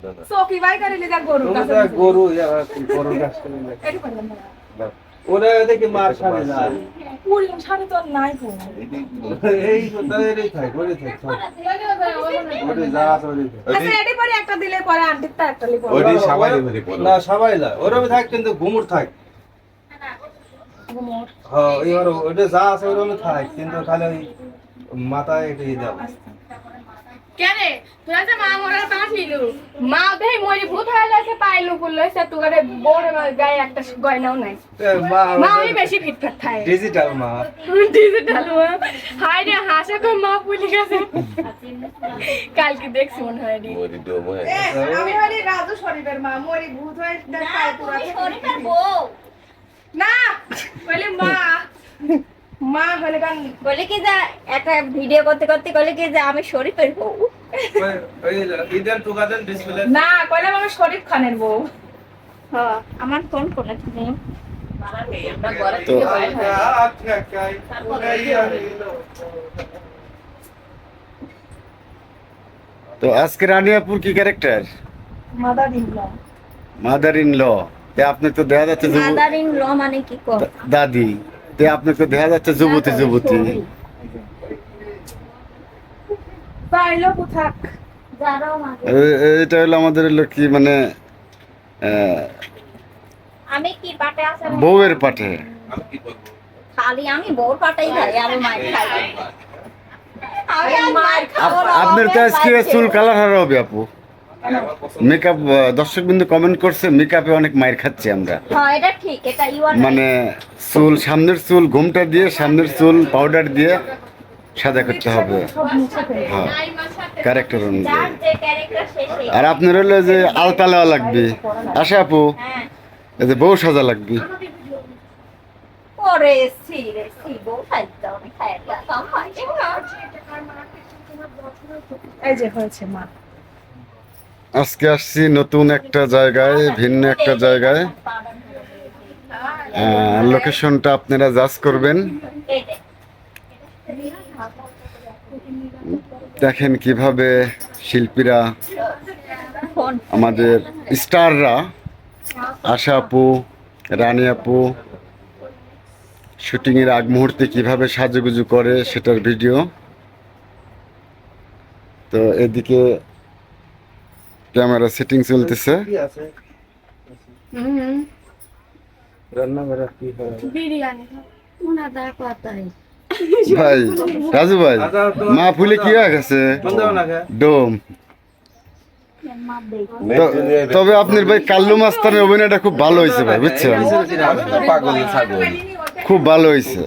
চকি by করে লিদা গরু কাছে গরু গরু গাছ এটি করলাম না ওরা দেখি মার সামনে না পুরি সামনে তো নাই গো এই তোদের থাক ওরে থাক ওরে যা আছে ওরে আচ্ছা এটি পরে একটা দিলে পরে আন্টি তা একটা লিখো ওইটি সবাই ধরে পড়ো না সবাই না ওরম থাক কিন্তু ঘুমুর থাক ঘুমোর হ্যাঁ এবার ওটা যা আছে ওরম থাক কিন্তু খালি ওই মাথায় একটু দাও কেন তোরা যে মা মরার পাঠিলু মা দেই মরি ভূত হয়ে গেছে পাইলু বললো সে তোরে বড় গায়ে একটা গয়নাও নাই মা ওই বেশি ফিটফাট থাকে ডিজিটাল মা ডিজিটাল মা হাই রে হাসা কো মা ভুলে গেছে কালকে দেখছি মনে হয় রে মরি ডোম হয়ে আমি হলি রাজু শরীফের মা মরি ভূত হয়ে পায় পুরা শরীফের বউ না বলে মা মা হলে গান বলে কি যে একটা ভিডিও করতে করতে বলে কি যে আমি শরীফের বউ ওই ইদান টুকাদান ডিসপ্লে না কইলাম আমি শরীফ খানের বউ হ্যাঁ আমার ফোন করে তুমি তো আজকে রানিয়াপুর কি character mother in law mother in law তে আপনি তো দেখা যাচ্ছে মাদার ইন ল মানে কি কো দাদি তে আপনি তো দেখা যাচ্ছে যুবতী যুবতী পাইলো কোথাক যারাও মাকে এটা হলো আমাদের হলো কি মানে আমি কি পাটে আছে বউয়ের পাঠে আমি কি করব খালি আমি বউর পাটাই খাই আমি মার খাই আমি আর মার খাবো না আপনার তো আজকে চুল কালার হবে আপু মেকআপ দর্শক বিন্দু কমেন্ট করছে মেকআপে অনেক মাইর খাচ্ছি আমরা হ্যাঁ এটা ঠিক এটা ইউ আর মানে চুল সামনের চুল ঘুমটা দিয়ে সামনের চুল পাউডার দিয়ে সাদা করতে হবে হ্যাঁ ক্যারেক্টার অনুযায়ী যার যে ক্যারেক্টার শেষে আর আপনার হলো যে আলতা লেওয়া লাগবে আশা আপু হ্যাঁ এই যে বউ সাজা লাগবে পরে সি বউ খাইতে আমি খাই কাম হয় এই যে হয়েছে মা আজকে আসছি নতুন একটা জায়গায় ভিন্ন একটা জায়গায় লোকেশনটা আপনারা জাজ করবেন দেখেন কিভাবে শিল্পীরা আমাদের স্টাররা আশা আপু রানী আপু শুটিংয়ের আগ মুহূর্তে কিভাবে সাজুগুজু করে সেটার ভিডিও তো এদিকে ক্যামেরা সেটিং চলতেছে কি আছে রান্না করে কি হয় বিরিয়ানি উনাদার কথাই ভাই রাজু ভাই মা ফুলে কি হয়ে গেছে বন্ধও না খা ডোম তবে আপনার ভাই কাল্লু মাস্তানের অভিনয়টা খুব ভালো হয়েছে ভাই বুঝছেন পাগল ছাগল খুব ভালো হয়েছে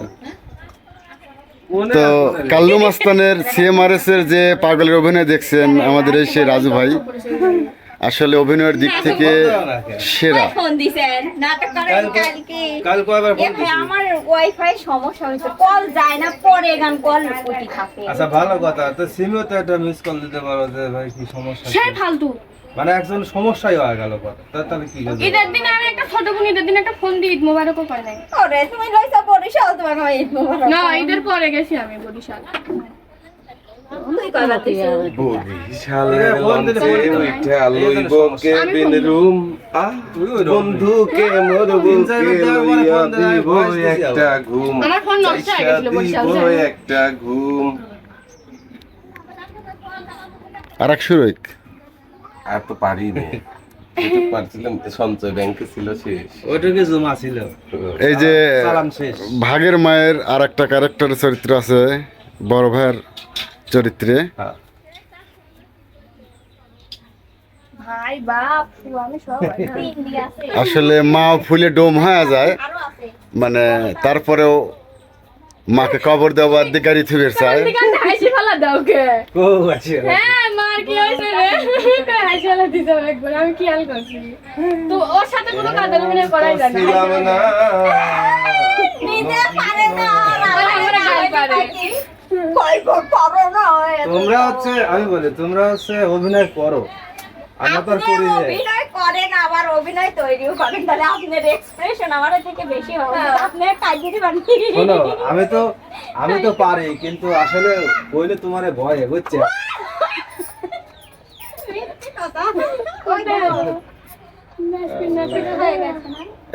তো কাল্লু মাস্তানের সিএমআরএস এর যে পাগলের অভিনয় দেখছেন আমাদের এই সে রাজু ভাই আসলে অভিনয়ের দিক থেকে সেরা ফোন দিছেন নাটক করেন কালকে কাল কয়বার ফোন ভাই আমার ওয়াইফাই সমস্যা হয়েছে কল যায় না পরে গান কল উঠি থাকে আচ্ছা ভালো কথা তো সিমও তো একটা মিস কল দিতে পারো যে ভাই কি সমস্যা সেই ফালতু মানে একজন সমস্যাই হয়ে গেল কথা তাহলে কি করবে ঈদের দিন আমি একটা ছোট বোন ঈদের দিন একটা ফোন দিয়ে ঈদ মোবারকও পাই নাই ওরে তুমি লইছা বরিশাল তোমাকে আমি ঈদ মোবারক না ঈদের পরে গেছি আমি বরিশাল তুই কইবা তুই বরিশালে লঞ্চে উঠা লইব কেবিন রুম বন্ধুকে মোর বুকে লইয়া দিব একটা ঘুম আমার ফোন নষ্ট হয়ে গেছিল বরিশাল দিব যায় একটা ঘুম আর এক সুরৈক আর তো পারি না যেটুকু পারছিলাম সঞ্চয় ব্যাংকে ছিল শেষ ওইটুকু জমা ছিল এই যে সালাম শেষ ভাগের মায়ের আর একটা ক্যারেক্টারের চরিত্র আছে বড় ভাইয়ের চরিত্রে হ্যাঁ ভাই বাপ আমি সব ইন্ডিয়া আছে আসলে মা ফুলে ডোম হয়ে যায় আরো আছে মানে তারপরেও মাকে কবর দেওয়ার দিকারি থুবের চায় দিকে হাসি ফেলা দাও কে কো আছে হ্যাঁ মার কি হয়েছে রে হাসি ফেলা দিতে হবে একবার আমি খেয়াল করছি তো ওর সাথে কোনো কাজের অভিনয় করাই যায় না ছিলাম না নিতে পারে না আমরা গাল পারে কইব পারো না তোমরা হচ্ছে আমি বলি তোমরা হচ্ছে অভিনয় করো আমরা তো আর করি না অভিনয় করেন আবার অভিনয় তৈরিও করেন তাহলে আপনার এক্সপ্রেশন আমার থেকে বেশি হবে আপনি কাজেরই শোনো আমি তো পারি কিন্তু আসলে কইলে তোমারে ভয় বুঝছে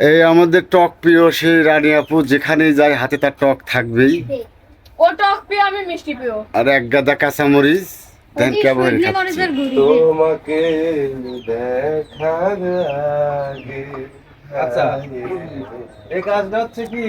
এই আমাদের টক প্রিয় সেই রানী আপু, যেখানেই যায় হাতে তার টক থাকবেই, ও টক পেয়ে আমি মিষ্টি পেও। আর এক গাদা কাঁচামরিচ দেন কেবল খাচ্ছি। তোমাকে দেখার আগে আচ্ছা এই কাজটা হচ্ছে কি